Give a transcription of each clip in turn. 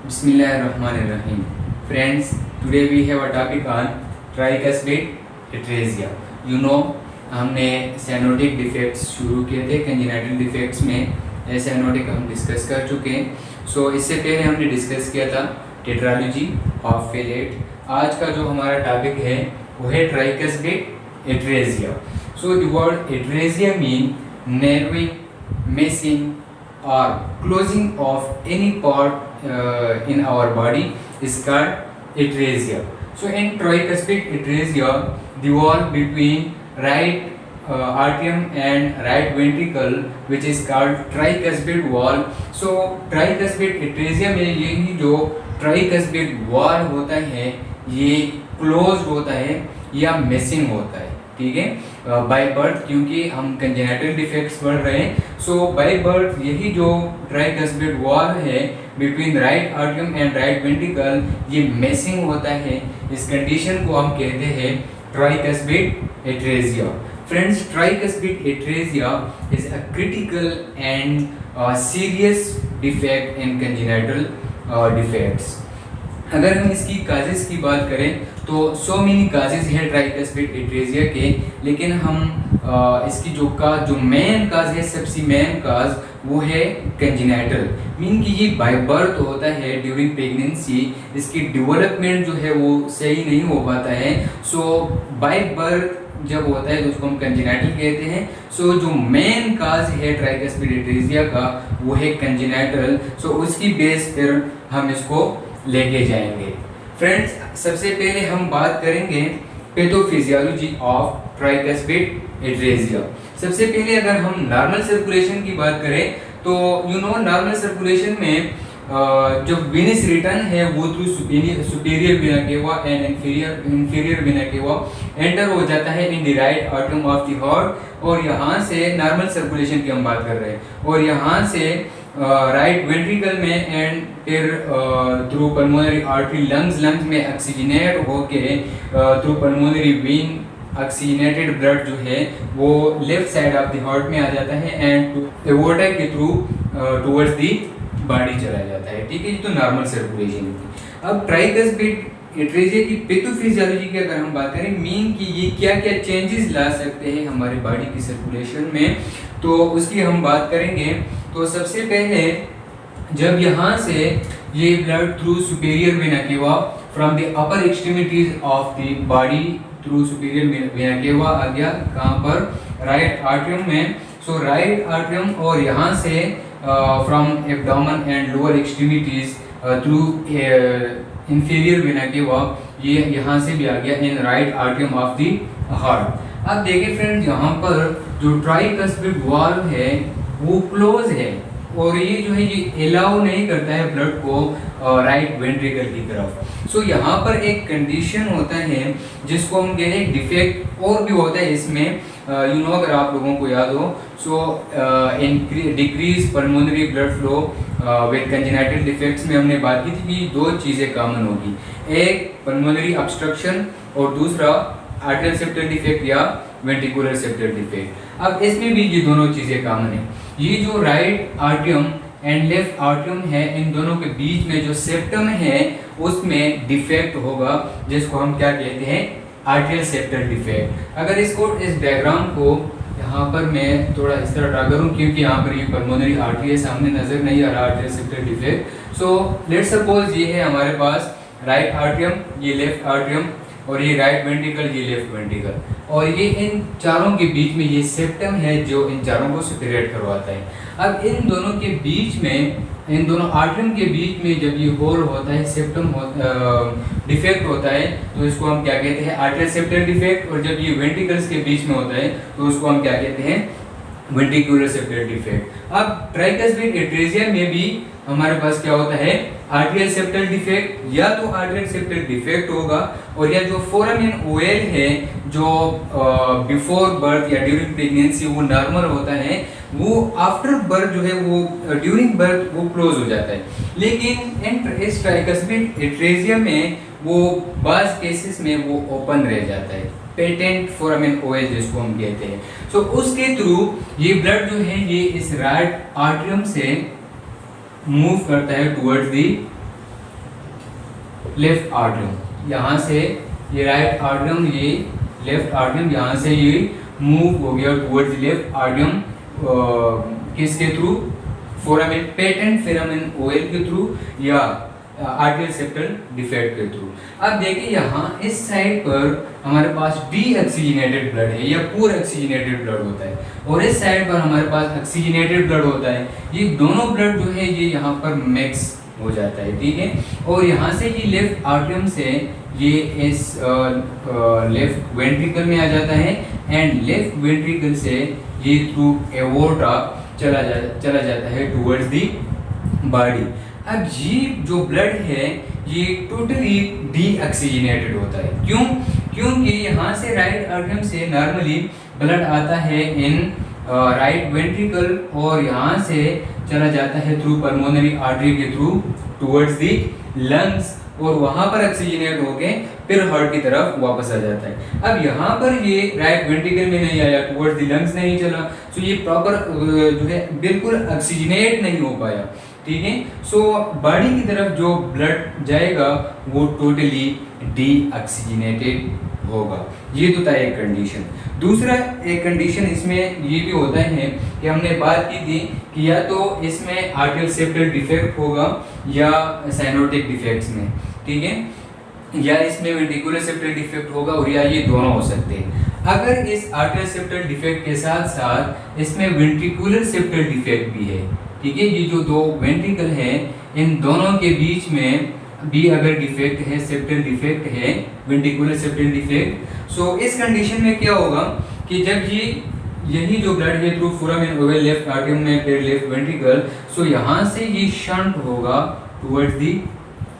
Bismillahirrahmanirrahim. Friends, today we have a topic on tricuspid atresia. You know, हमने cyanotic defects शुरू किए थे. Congenital defects में cyanotic हम डिस्कस कर चुके हैं. सो इससे पहले हमने डिस्कस किया था टेट्रालॉजी ऑफ फेलेट. आज का जो हमारा टॉपिक है वो है tricuspid atresia. So the word atresia mean narrowing, meshing or closing of any part in our body is called atresia. So in tricuspid atresia, the wall between right atrium and right ventricle, which is called tricuspid wall. So tricuspid atresia में यही जो tricuspid wall होता है ये closed होता है या meshing होता है. ठीक है, बाय बर्थ, क्योंकि हम कंजेनिटल डिफेक्ट्स पढ़ रहे हैं. सो बाय बर्थ यही जो ट्राइकस्पिड वॉल है बिटवीन राइट आर्टियम एंड राइट वेंट्रिकल ये मेसिंग होता है. इस कंडीशन को हम कहते हैं tricuspid atresia. Friends, tricuspid atresia is a critical and serious defect in congenital defects. अगर हम इसकी काजेस की बात करें तो सो मेनी काजेस हैं ट्राइकस्पिड एट्रेजिया के, लेकिन हम इसकी जो मेन काज है, सबसे मेन काज वो है कंजेनिटल. मीन कि ये बाय बर्थ होता है ड्यूरिंग प्रेगनेंसी. इसकी डेवलपमेंट जो है वो सही नहीं हो पाता है. सो बाय बर्थ जब होता है तो उसको हम कंजेनिटल कहते हैं. सो जो मेन काज है ट्राइकस्पिड एट्रेजिया का वो है कंजेनिटल. सो उसकी बेस पर हम इसको लेके जाएंगे. फ्रेंड्स, सबसे पहले हम बात करेंगे पैथोफिजियोलॉजी ऑफ ट्राइकस्पिड एट्रेजिया. सबसे पहले अगर हम नॉर्मल सर्कुलेशन की बात करें तो नॉर्मल सर्कुलेशन में जो वेनस रिटर्न है वो थ्रू सुपीरियर वेना केवा and inferior vena cava enter हो जाता है in the right artery of the heart. और यहाँ से नॉर्मल सर्कुलेशन की हम बात कर रहे हैं, और यहाँ से राइट वेंट्रिकल में एंड फिर थ्रू पल्मोनरी आर्टरी लंग्स में ऑक्सीजनेट होके through pulmonary vein oxygenated blood जो है वो left side of the heart में आ जाता है एंड एवोर्टा के थ्रू टुवर्ड्स द बॉडी चला जाता है. ठीक है, ये तो नॉर्मल सर्कुलेशन की. अब ट्राइकस्पिड एट्रेजिया की पैथोफिजियोलॉजी की अगर हम बात करें, मीन कि ये क्या क्या चेंजेस ला सकते हैं हमारे बॉडी की सर्कुलेशन में, तो उसकी हम बात करेंगे. तो सबसे पहले जब यहाँ से ये blood through superior vena cava from the upper extremities of the body through superior vena cava आ गया कहाँ पर, राइट आर्टरियम में. सो राइट आर्टरियम और यहाँ से from abdomen and lower extremities through inferior vena cava ये यहाँ से भी आ गया in right atrium of the heart. अब देखिए फ्रेंड्स, यहाँ पर जो ट्राइकस्पिड वॉल है वो क्लोज है और ये जो है ये अलाउ नहीं करता है ब्लड को राइट वेंट्रिकल की तरफ. सो यहाँ पर एक कंडीशन होता है जिसको हम कहते हैं डिफेक्ट, और भी होता है इसमें. अगर आप लोगों को याद हो, so decrease pulmonary blood flow with congenital defects में हमने बात की थी कि दो चीज़ें कॉमन होगी, एक पल्मोनरी ऑब्स्ट्रक्शन और दूसरा आर्टरियल सेप्टल डिफेक्ट या वेंट्रिकुलर सेप्टल डिफेक्ट. अब इसमें भी ये दोनों चीज़ें कॉमन है. ये जो राइट आर्टियम एंड लेफ्ट आर्टियम है, इन दोनों के बीच में जो सेप्टम है उसमें डिफेक्ट होगा जिसको हम क्या कहते हैं, आर्टरियल सेप्टल डिफेक्ट. अगर इस डायग्राम को यहाँ पर मैं थोड़ा इस तरह ड्रा करूँ, क्योंकि यहाँ पर ये पल्मोनरी आर्टरी है, सामने नजर नहीं आ रहा arterial septal defect. So let's suppose ये है हमारे पास राइट आर्टियम, ये लेफ्ट आर्टियम, और ये राइट वेंट्रिकल, ये लेफ्ट वेंट्रिकल, और ये इन चारों के बीच में ये सेप्टम है जो इन चारों को सेपरेट करवाता है. अब इन दोनों के बीच में, इन दोनों आर्टरियम के बीच में जब ये होल होता है, सेप्टम डिफेक्ट होता है, तो इसको हम क्या कहते हैं, आर्टरियल सेप्टल डिफेक्ट. और जब ये वेंट्रिकल्स के बीच में होता है तो उसको हम क्या कहते हैं, वेंट्रिकुलर सेप्टल डिफेक्ट. अब ट्राइकस्पिड एट्रेजिया में भी हमारे पास क्या होता है, आर्टरियल सेप्टल डिफेक्ट, या तो आर्टरियल सेप्टल डिफेक्ट होगा, और या जो फोरामेन ओएल है जो बिफोर बर्थ या ड्यूरिंग प्रेगनेंसी वो नॉर्मल होता है, वो आफ्टर बर्थ जो है वो ड्यूरिंग बर्थ वो क्लोज हो जाता है. लेकिन इस ट्राइकस्पिड एट्रेजिया में वो बाज केसेस में वो ओपन रह जाता है, पेटेंट फोरामेन ओएल जिसको हम कहते हैं. सो उसके थ्रू ये ब्लड जो है ये इस राइट आर्टरियम से मूव करता है टुवर्ड्स दी लेफ्ट आर्टरियम, यहाँ से ये राइट आर्टरियम, ये लेफ्ट आर्टरियम, यहाँ से ये मूव हो गया टुवर्ड्स लेफ्ट आर्टरियम, किसके through? Foramen, patent foramen oil के थ्रू या आर्टियल सेप्टल डिफेक्ट के थ्रू। अब देखिए यहाँ इस साइड पर हमारे पास डी ऑक्सीजनेटेड ब्लड है या पूर ऑक्सीजनेटेड ब्लड होता है, और इस साइड पर हमारे पास ऑक्सीजनेटेड ब्लड होता है। ये दोनों ब्लड जो है ये यहाँ पर मिक्स हो जाता है, ठीक है। और यहाँ से ये लेफ्ट आर्टरियम से ये इस लेफ्ट वेंट्रिकल में आ जाता है, एंड लेफ्ट वेंट्रिकल से ये थ्रू एवोर्टा चला जाता है टुवर्ड्स दी बॉडी। अब ये जो ब्लड है ये टोटली डीऑक्सीजनेटेड होता है। क्यों? क्योंकि यहाँ से राइट आर्टरियम से नॉर्मली ब्लड आता है इन राइट वेंट्रिकल, और यहाँ से चला जाता है थ्रू पल्मोनरी आर्टरी के थ्रू टुवर्ड्स दी लंग्स, और वहाँ पर ऑक्सीजनेट होके फिर हार्ट की तरफ वापस आ जाता है। अब यहाँ पर ये राइट वेंट्रिकल में नहीं आया, टुवर्ड्स दी लंग्स नहीं चला, तो ये प्रॉपर जो है बिल्कुल ऑक्सीजनेट नहीं हो पाया, ठीक है। सो बॉडी की तरफ जो ब्लड जाएगा वो टोटली डीऑक्सीजनेटेड होगा। ये तो था एक कंडीशन। दूसरा एक कंडीशन इसमें ये भी होता है कि हमने बात की थी कि या तो इसमें आर्टियल सेप्टल डिफेक्ट होगा या साइनोटिक डिफेक्ट्स में, ठीक है, या इसमें वेंट्रिकुलर सेप्टल डिफेक्ट होगा, और या ये दोनों हो सकते हैं। अगर इस आर्टियल सेप्टल डिफेक्ट के साथ साथ इसमें वेंट्रिकुलर सेप्टल डिफेक्ट भी है, ठीक है, ये जो दो वेंट्रिकल है इन दोनों के बीच में भी अगर डिफेक्ट है, सेप्टल डिफेक्ट है, वेंट्रिकुलर सेप्टल डिफेक्ट, सो इस कंडीशन में क्या होगा कि जब यही जो ब्लड है through foramen oil left atrium में फिर लेफ्ट वेंट्रिकल, सो यहाँ से ये शंट होगा टुवर्ड्स दी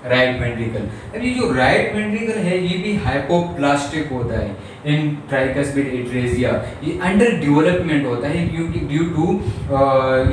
राइट वेंट्रिकल। अब ये जो राइट वेंट्रिकल है ये भी हाइपोप्लास्टिक होता है इन ट्राइकस्पिड एट्रेजिया, ये अंडर डेवलपमेंट होता है क्योंकि ड्यू टू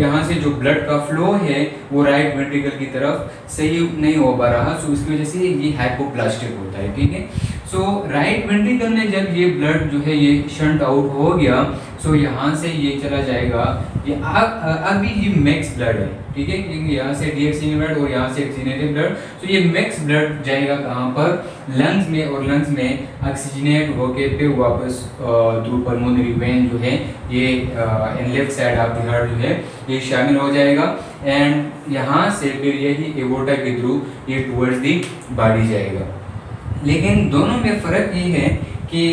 यहाँ से जो ब्लड का फ्लो है वो राइट वेंट्रिकल की तरफ सही नहीं हो पा रहा, सो इसकी वजह से ये हाइपोप्लास्टिक होता है, ठीक है। सो राइट वेंट्रिकल में जब ये ब्लड जो है ये शंट आउट हो गया, सो यहाँ से ये चला जाएगा, ये अभी ये मिक्स ब्लड है, ठीक है, क्योंकि यहाँ से डीऑक्सीजनेटेड ब्लड और यहाँ से ऑक्सीजनेटेड ब्लड, सो ये मिक्स ब्लड जाएगा कहाँ पर? लंग्स में, और लंग्स में ऑक्सीजनेट होके फिर वापस थ्रू पल्मोनरी वेन जो है ये in left side of the heart जो है ये शामिल हो जाएगा, एंड यहाँ से फिर यही एवोर्टा के थ्रू ये टुवर्ड्स दी बॉडी जाएगा। लेकिन दोनों में फ़र्क ये है कि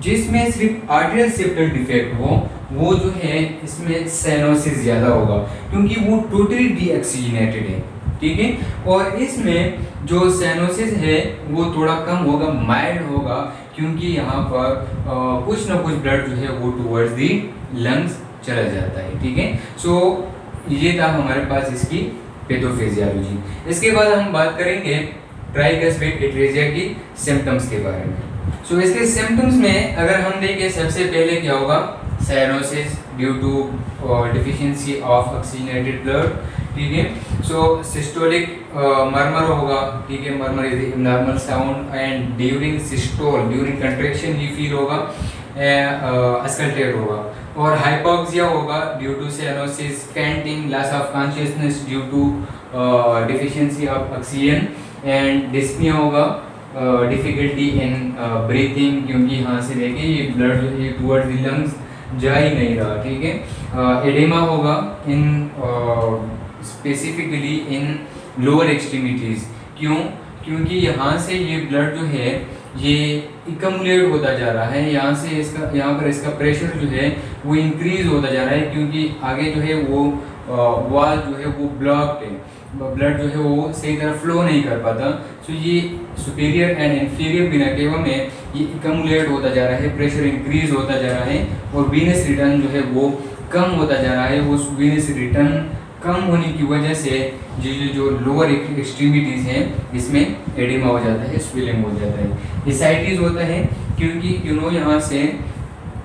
जिसमें सिर्फ आर्टियल सेप्टल डिफेक्ट हो वो जो है इसमें साइनोसिस ज़्यादा होगा क्योंकि वो टोटली डीऑक्सीजनेटेड है, ठीक है, और इसमें जो साइनोसिस है वो थोड़ा कम होगा, माइल्ड होगा, क्योंकि यहाँ पर कुछ ना कुछ ब्लड जो है वो टुवर्ड्स दी लंग्स चला जाता है, ठीक है। सो ये था हमारे पास इसकी पैथोफिजियोलॉजी। इसके बाद हम बात करेंगे ट्राइकस्पिड एट्रेजिया की सिम्टम्स के बारे में। सो इसके सिम्टम्स में अगर हम देखें सबसे पहले क्या होगा? Cyanosis due to deficiency of oxygenated blood, ठीक है। सो सिस्टोलिक मर्मर होगा, ठीक है, murmur is the normal sound, and during systole during contraction ये फील होगा, अस्कल्टेट होगा, और हाइपोक्सिया होगा due to cyanosis, fainting, loss of consciousness due to deficiency of oxygen, and dyspnoea होगा, डिफिकल्टी इन ब्रीथिंग, क्योंकि यहाँ से देखिए ये ब्लड जो है टुवर्ड्स द लंग्स जा ही नहीं रहा, ठीक है। एडेमा होगा इन स्पेसिफिकली इन लोअर एक्सट्रीमिटीज़। क्यों? क्योंकि यहाँ से ये ब्लड जो है ये इकमुलेट होता जा रहा है, यहाँ से यहाँ पर इसका प्रेशर जो है वो इंक्रीज होता जा रहा है, क्योंकि आगे जो है वो वॉल जो है वो ब्लॉक्ड है, ब्लड जो है वो सही तरह फ्लो नहीं कर पाता। सो ये superior and inferior vena cava में ये इकमुलेट होता जा रहा है, प्रेशर इंक्रीज होता जा रहा है, और वीनस रिटर्न जो है वो कम होता जा रहा है। उस वीनस रिटर्न कम होने की वजह से जो लोअर एक्सट्रीमिटीज़ हैं इसमें एडिमा हो जाता है, स्वेलिंग हो जाता है, एसाइटिस होता है, क्योंकि यहाँ से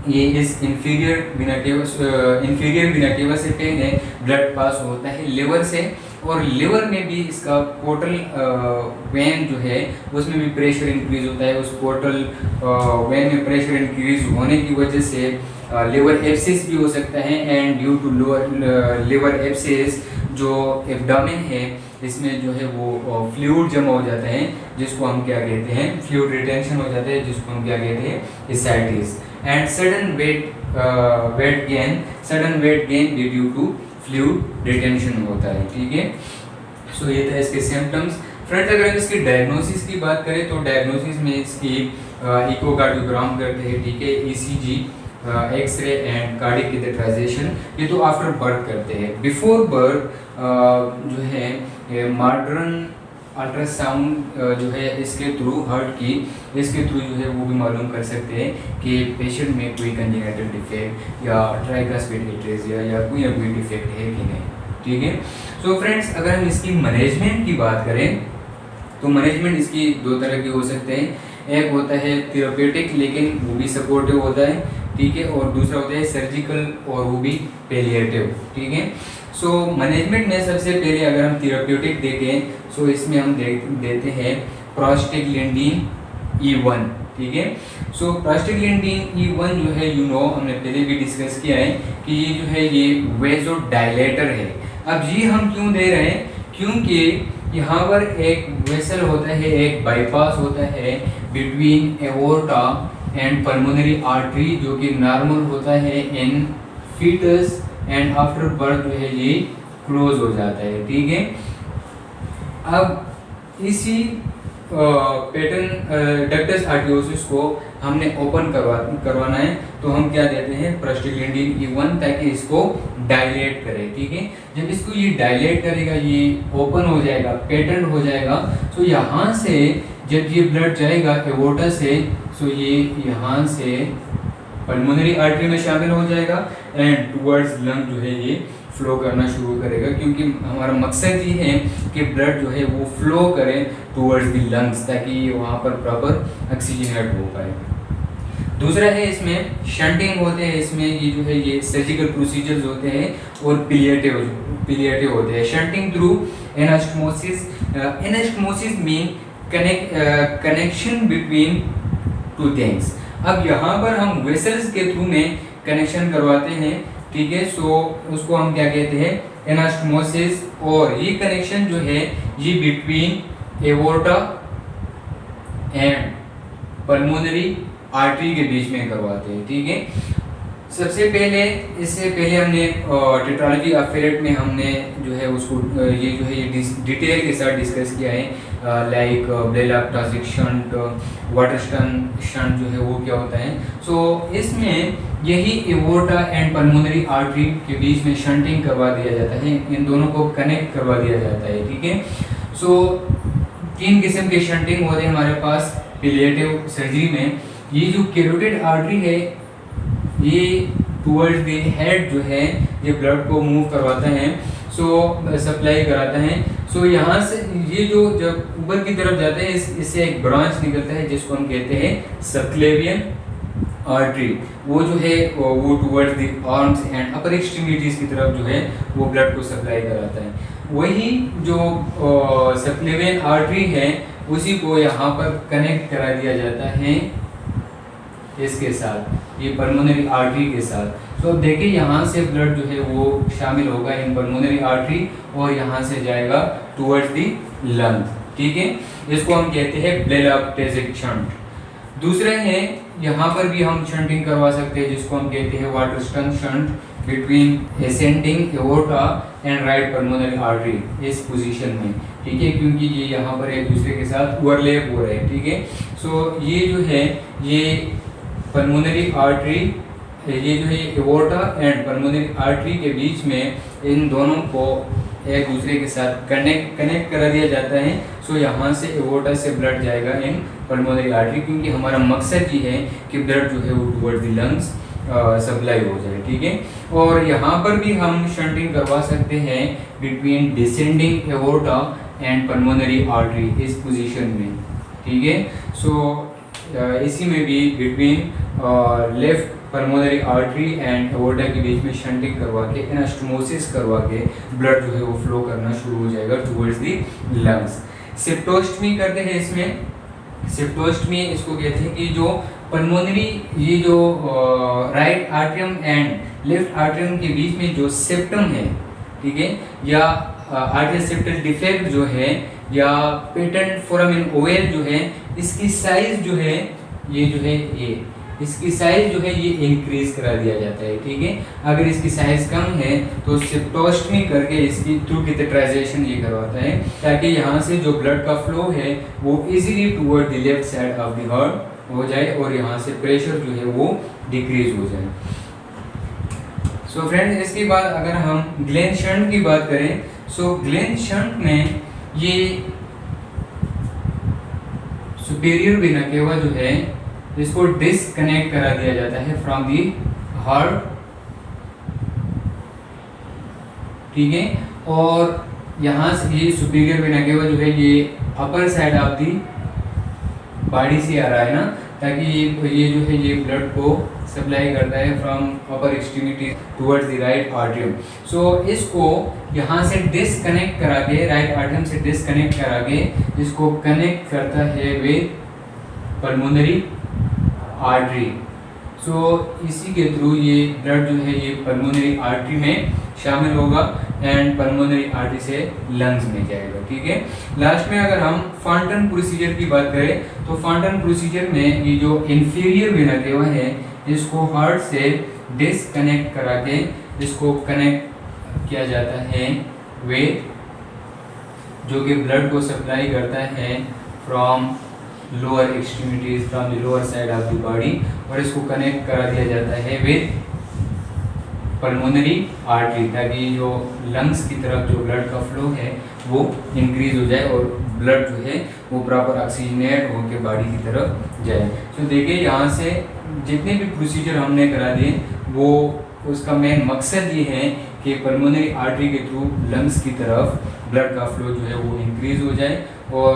ये इस इंफीरियर वेना केवा से पहले ब्लड पास होता है लिवर से, और लिवर में भी इसका पोर्टल वेन जो है उसमें भी प्रेशर इंक्रीज होता है। उस पोर्टल वेन में प्रेशर इंक्रीज होने की वजह से लिवर एब्सिस भी हो सकता है, and due to liver abscess जो एब्डोमेन है इसमें जो है वो फ्लूइड जमा हो जाता है, जिसको हम क्या कहते हैं, फ्लूइड रिटेंशन हो जाता है, जिसको हम क्या कहते हैं, ascites. And sudden weight gain due to fluid retention होता है, ठीक है। सो ये था इसके सिम्टम्स। फ्रेंड्स, अगर हम इसकी डायग्नोसिस की बात करें तो डायग्नोसिस में इसकी इकोकार्डियोग्राम करते हैं, ठीक है, ECG, X-ray and cardiac catheterisation, ये तो आफ्टर बर्थ करते हैं। बिफोर बर्थ जो है मॉडर्न अल्ट्रासाउंड जो है इसके थ्रू, हार्ट की इसके थ्रू जो है वो भी मालूम कर सकते हैं कि पेशेंट में कोई कंजेनिटल डिफेक्ट या ट्राइकास्पिड एट्रेसिया या कोई डिफेक्ट है कि नहीं, ठीक है। सो फ्रेंड्स, अगर हम इसकी मैनेजमेंट की बात करें तो मैनेजमेंट इसकी दो तरह के हो सकते हैं। एक होता है थेरेप्यूटिक, लेकिन वो भी सपोर्टिव होता है, ठीक है, और दूसरा होता है सर्जिकल और वो भी पैलिएटिव, ठीक है। सो मैनेजमेंट में सबसे पहले अगर हम थेरेप्यूटिक देखें सो इसमें हम देते हैं प्रोस्टाग्लैंडिन E1, ठीक है। सो प्रोस्टाग्लैंडिन E1 जो है हमने पहले भी डिस्कस किया है कि ये जो है ये वेसोडाइलेटर है। अब ये हम क्यों दे रहे हैं, क्योंकि यहाँ पर एक वेसल होता है, एक बाईपास होता है between aorta and pulmonary artery, जो कि नॉर्मल होता है इन फीटस एंड आफ्टर बर्थ जो है ये क्लोज हो जाता है, ठीक है। अब इसी पैटर्न डक्टस आर्टियोसिस को हमने ओपन करवाना है, तो हम क्या देते हैं, प्रोस्टाग्लैंडिन E1, ताकि इसको डायलेट करे, ठीक है। जब इसको ये डायलेट करेगा, ये ओपन हो जाएगा, पैटर्न हो जाएगा, तो यहाँ से जब ये ब्लड जाएगा एओर्टा से, सो ये यहाँ से पल्मोनरी आर्टरी में शामिल हो जाएगा एंड टुवर्ड्स लंग जो है ये फ्लो करना शुरू करेगा, क्योंकि हमारा मकसद ये है कि ब्लड जो है वो फ्लो करे टुवर्ड्स द लंग्स, ताकि वहाँ पर प्रॉपर ऑक्सीजनेट हो पाए। दूसरा है इसमें शंटिंग होते हैं, इसमें ये जो है ये सर्जिकल प्रोसीजर्स होते हैं और पिलिएटिव होते हैं। Shunting through anastomosis mean connection between two things. अब यहाँ पर हम वेसल्स के थ्रू में कनेक्शन करवाते हैं, ठीक है। सो उसको हम क्या कहते हैं, एनास्टमोसिस, और ये कनेक्शन जो है ये between aorta and pulmonary artery के बीच में करवाते हैं, ठीक है। सबसे पहले, इससे पहले हमने टेट्रालॉजी ऑफ फेरेट में हमने जो है उसको ये जो है ये डिटेल के साथ डिस्कस किया है, लाइक ब्लेलाप्टासिक शंट, वाटरस्टन शंट जो है वो क्या होता है। सो इसमें यही एओर्टा एंड पल्मोनरी आर्टरी के बीच में शंटिंग करवा दिया जाता है, इन दोनों को कनेक्ट करवा दिया जाता है, ठीक है। सो 3 किस्म के शंटिंग होते हैं हमारे पास पिलिएटिव सर्जरी में। ये जो कैरोटिड आर्टरी है ये टुवर्ड्स द हेड जो है ये ब्लड को मूव करवाता है, सो सप्लाई कराता है। सो यहाँ से ये जो जब ऊपर की तरफ जाता है इससे एक ब्रांच निकलता है जिसको हम कहते हैं सबक्लेवियन आर्टरी। वो जो है वो towards the arms and upper extremities की तरफ जो है वो ब्लड को सप्लाई कराता है। वही जो सबक्लेवियन आर्टरी है उसी को यहाँ पर कनेक्ट करा दिया जाता है इसके साथ, ये पल्मोनरी आर्टरी के साथ। तो अब देखिए यहाँ से ब्लड जो है वो शामिल होगा इन पल्मोनरी आर्टरी और यहाँ से जाएगा टुवर्ड्स दी लंग, ठीक है। इसको हम कहते हैं ब्लेलाप्टासिक शंट। दूसरा है यहाँ पर भी हम शंटिंग करवा सकते हैं जिसको हम कहते हैं Waterston shunt between ascending aorta and right pulmonary artery, इस पोजीशन में, ठीक है, क्योंकि ये यहाँ पर एक दूसरे के साथ ओवरलैप हो रहे हैं, ठीक है। सो ये जो है ये पल्मोनरी आर्टरी, ये जो है एओर्टा एंड पल्मोनरी आर्टरी के बीच में इन दोनों को एक दूसरे के साथ कनेक्ट करा दिया जाता है। सो यहाँ से एओर्टा से ब्लड जाएगा इन पल्मोनरी आर्टरी, क्योंकि हमारा मकसद ये है कि ब्लड जो है वो टुवर्ड्स द लंग्स सप्लाई हो जाए, ठीक है। और यहाँ पर भी हम शंटिंग करवा सकते हैं between descending aorta and pulmonary artery, इस पोजीशन में, ठीक है। सो इसी में भी between left pulmonary artery and aorta के बीच में शंटिंग करवा के एनास्टमोसिस करवा के ब्लड जो है वो फ्लो करना शुरू हो जाएगा टुवर्ड्स दी लंग्स। सिप्टोस्टमी करते हैं इसमें। सिप्टोस्टमी इसको कहते हैं कि जो पल्मोनरी, ये जो right atrium and left atrium के बीच में जो सेप्टम है, ठीक है, या आर्टियल सेप्टल डिफेक्ट जो है या पेटेंट फोरामेन ओवेल जो है, इसकी साइज जो है ये इसकी साइज जो है ये इंक्रीज करा दिया जाता है, ठीक है। अगर इसकी साइज कम है तो सेप्टोस्टमी करके इसकी थ्रू कैथेटराइजेशन ये करवाता है, ताकि यहाँ से जो ब्लड का फ्लो है वो easily toward the left side of the heart हो जाए और यहाँ से प्रेशर जो है वो डिक्रीज हो जाए। सो फ्रेंड्स, इसके बाद अगर हम ग्लेन शंट की बात करें, सो ग्लेन शंट में ये सुपीरियर वेना केवा जो है इसको डिस्कनेक्ट करा दिया जाता है फ्रॉम दी हार्ट, ठीक है। और यहाँ से ये सुपीरियर वेना केवा जो है ये upper side of the body से आ रहा है ना, ताकि ये जो है ये ब्लड को सप्लाई करता है from upper extremity towards the right atrium. So इसको यहाँ से डिस्कनेक्ट करा के, राइट आर्टरियम से डिस्कनेक्ट करा के इसको कनेक्ट करता है विद पल्मोनरी आर्टरी। सो इसी के थ्रू ये ब्लड जो है ये पल्मोनरी आर्टरी में शामिल होगा एंड पल्मोनरी आर्टरी से लंग्स में जाएगा, ठीक है। लास्ट में अगर हम फॉन्टन प्रोसीजर की बात करें तो फॉन्टन प्रोसीजर में ये जो इंफीरियर वेना केवा है इसको हार्ट से डिस्कनेक्ट करा के इसको कनेक्ट किया जाता है विद जो कि ब्लड को सप्लाई करता है from lower extremities, from the lower side of the body, और इसको कनेक्ट करा दिया जाता है विद पल्मोनरी आर्टरी, ताकि जो लंग्स की तरफ जो ब्लड का फ्लो है वो इंक्रीज हो जाए और ब्लड जो है वो प्रॉपर ऑक्सीजनेट होकर बॉडी की तरफ जाए। तो देखिए यहाँ से जितने भी प्रोसीजर हमने करा दिए वो उसका मेन मकसद ये है कि पल्मोनरी आर्टरी के थ्रू लंग्स की तरफ ब्लड का फ्लो जो है वो इंक्रीज हो जाए और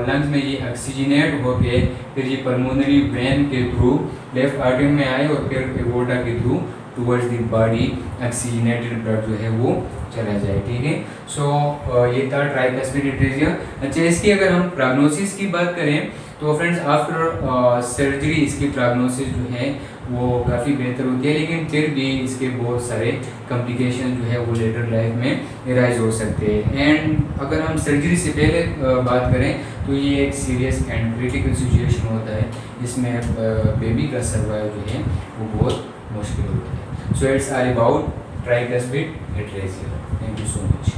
लंग्स में ये ऑक्सीजनेट होके फिर ये पल्मोनरी वेन के थ्रू लेफ्ट आर्टरी में आए और फिर एवोर्टा के through towards the body oxygenated blood जो है वो चला जाए, ठीक है। सो ये था ट्राइकस्पिड एट्रेजिया। अच्छा, इसकी अगर हम प्रोग्नोसिस की बात करें तो फ्रेंड्स आफ्टर सर्जरी इसकी प्रोग्नोसिस जो है वो काफ़ी बेहतर होती है, लेकिन फिर भी इसके बहुत सारे कॉम्प्लिकेशन जो है वो लेटर लाइफ में राइज हो सकते हैं। एंड अगर हम सर्जरी से पहले बात करें तो ये एक सीरियस एंड क्रिटिकल सिचुएशन होता है, इसमें बेबी का सर्वाइव जो है वो बहुत मुश्किल होता है। So it's all about tricuspid atresia. Thank you so much.